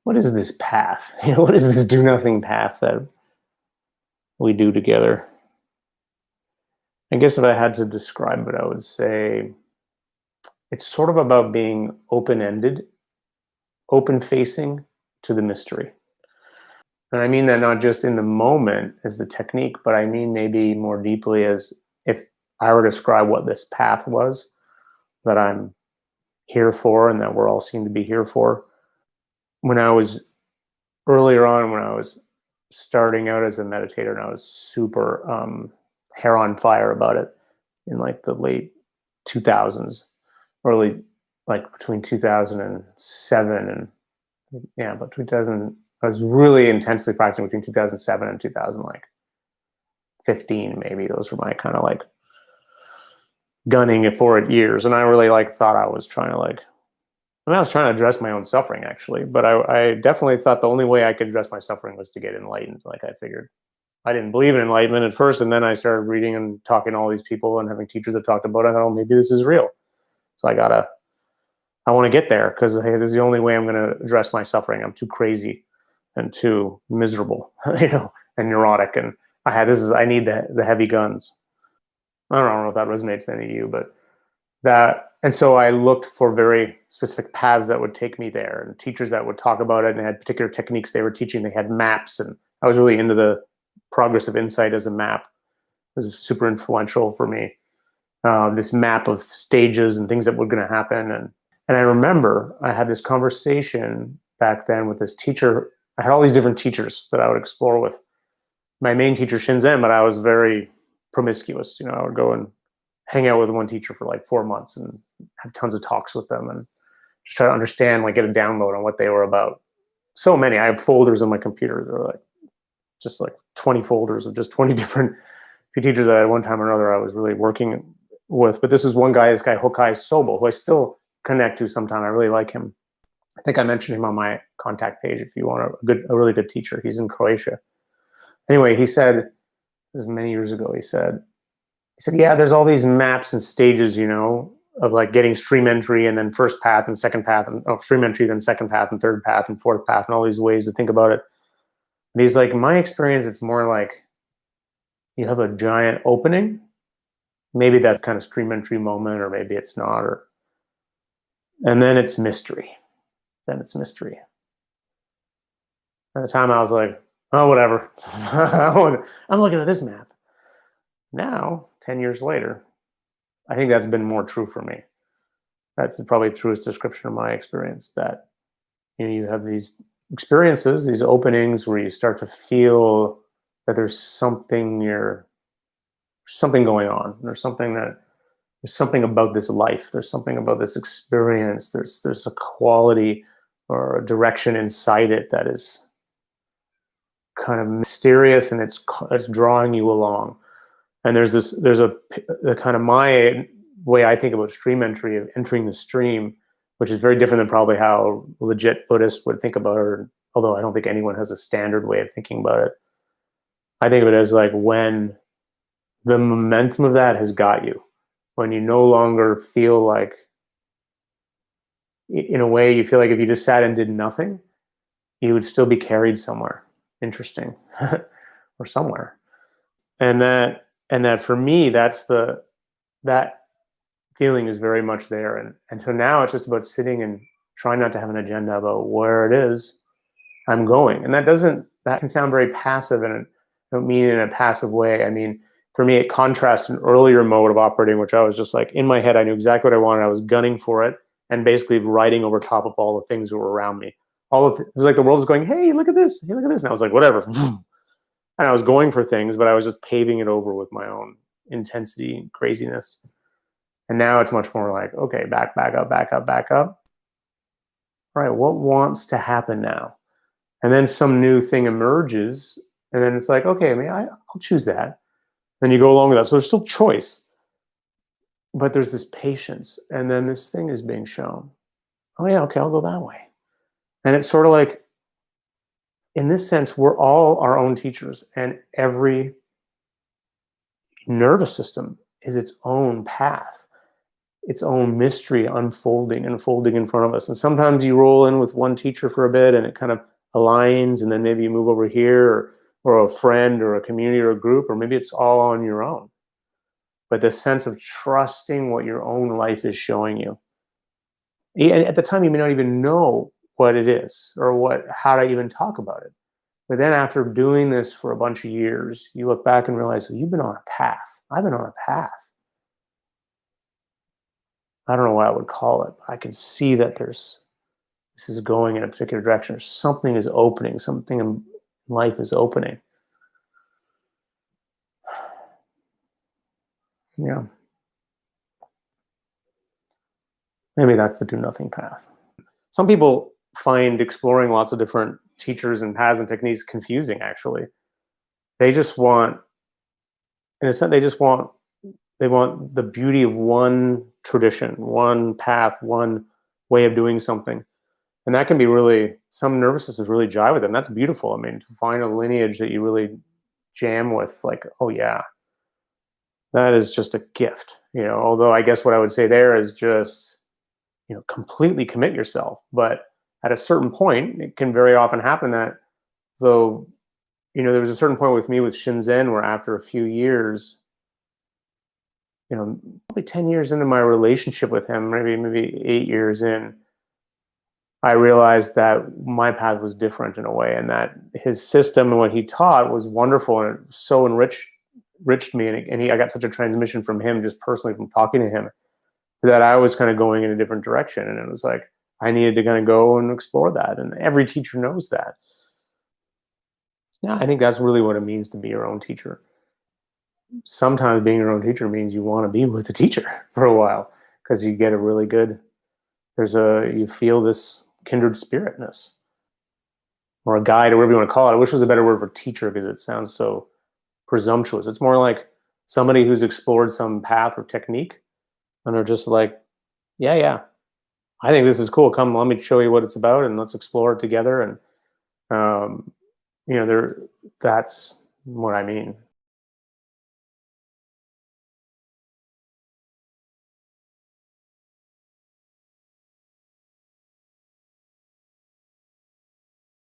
what is this path? What is this do nothing path that we do together? I guess if I had to describe it, I would say it's sort of about being open ended, open facing to the mystery. And I mean that not just in the moment as the technique, but I mean maybe more deeply as if I were to describe what this path was that I'm here for and that we're all seem to be here for. When I was earlier on, when I was starting out as a meditator and I was super hair on fire about it in like the late 2000s, early, like between 2007 and yeah, but 2000, I was really intensely practicing between 2007 and 2015, maybe. Those were my kind of like gunning it for it years. And I really like thought I was trying to like, I was trying to address my own suffering actually, but I definitely thought the only way I could address my suffering was to get enlightened. Like I figured I didn't believe in enlightenment at first. And then I started reading and talking to all these people and having teachers that talked about it. Oh, maybe this is real. So I want to get there because hey, this is the only way I'm going to address my suffering. I'm too crazy and too miserable, and neurotic. And I need the heavy guns. I don't know if that resonates to any of you, but and so I looked for very specific paths that would take me there and teachers that would talk about it and they had particular techniques they were teaching. They had maps and I was really into the progressive insight as a map. It was super influential for me. This map of stages and things that were going to happen. And I remember I had this conversation back then with this teacher. I had all these different teachers that I would explore with. My main teacher, Shinzen, but I was very promiscuous. I would go and hang out with one teacher for like 4 months and have tons of talks with them and just try to understand, like get a download on what they were about. So many. I have folders on my computer. They're like just like 20 folders of just 20 different teachers that at one time or another I was really working with. But this is one guy, this guy Hokai Sobel, who I still connect to sometime. I really like him. I think I mentioned him on my contact page if you want a really good teacher. He's in Croatia. Anyway, he said, this was many years ago, he said, yeah, there's all these maps and stages, of like getting stream entry and then first path and second path and stream entry, then second path and third path and fourth path and all these ways to think about it. And he's like, my experience, it's more like you have a giant opening. Maybe that kind of stream entry moment, or maybe it's not, and then it's mystery. At the time I was like, oh, whatever. I'm looking at this map. Now, 10 years later, I think that's been more true for me. That's probably the truest description of my experience, that you have these experiences, these openings where you start to feel that there's something going on. There's something about this life. There's something about this experience. There's a quality or a direction inside it that is kind of mysterious and it's drawing you along. And there's a kind of my way I think about stream entry, of entering the stream, which is very different than probably how legit Buddhists would think about it, although I don't think anyone has a standard way of thinking about it. I think of it as like when the momentum of that has got you, when you no longer feel like, in a way, you feel like if you just sat and did nothing, you would still be carried somewhere interesting or somewhere. And that for me, that feeling is very much there. And so now it's just about sitting and trying not to have an agenda about where it is I'm going. And that can sound very passive, and I don't mean it in a passive way. I mean, for me, it contrasts an earlier mode of operating, which I was just like, in my head, I knew exactly what I wanted. I was gunning for it and basically riding over top of all the things that were around me. It was like the world was going, hey, look at this. Hey, look at this. And I was like, whatever. And I was going for things, but I was just paving it over with my own intensity and craziness. And now it's much more like, okay, back up. All right, what wants to happen now? And then some new thing emerges, and then it's like, okay, I'll choose that. And you go along with that. So there's still choice, but there's this patience. And then this thing is being shown. Oh yeah, okay, I'll go that way. And it's sort of like, in this sense, we're all our own teachers, and every nervous system is its own path. its own mystery unfolding and folding in front of us. And sometimes you roll in with one teacher for a bit and it kind of aligns, and then maybe you move over here, or a friend or a community or a group, or maybe it's all on your own. But the sense of trusting what your own life is showing you. At the time, you may not even know what it is or how to even talk about it. But then after doing this for a bunch of years, you look back and realize, you've been on a path. I've been on a path. I don't know what I would call it, but I can see that this is going in a particular direction. Something is opening. Something in life is opening. Yeah. Maybe that's the do nothing path. Some people find exploring lots of different teachers and paths and techniques confusing, actually. They just want, in a sense, they want the beauty of one tradition, one path, one way of doing something. And that can be really, some nervous systems really jive with them. That's beautiful. I mean, to find a lineage that you really jam with, like, oh yeah, that is just a gift. Although I guess what I would say there is just, completely commit yourself. But at a certain point, it can very often happen that, though, there was a certain point with me with Shinzen where after a few years, probably 10 years into my relationship with him, maybe 8 years in, I realized that my path was different in a way, and that his system and what he taught was wonderful, and it so enriched me. I got such a transmission from him, just personally from talking to him, that I was kind of going in a different direction. And it was like, I needed to kind of go and explore that. And every teacher knows that. Yeah, I think that's really what it means to be your own teacher. Sometimes being your own teacher means you want to be with the teacher for a while, because you get a really good, you feel this kindred spiritness, or a guide, or whatever you want to call it. I wish it was a better word for teacher, because it sounds so presumptuous. It's more like somebody who's explored some path or technique, and are just like, yeah, I think this is cool. Come, let me show you what it's about, and let's explore it together. And that's what I mean.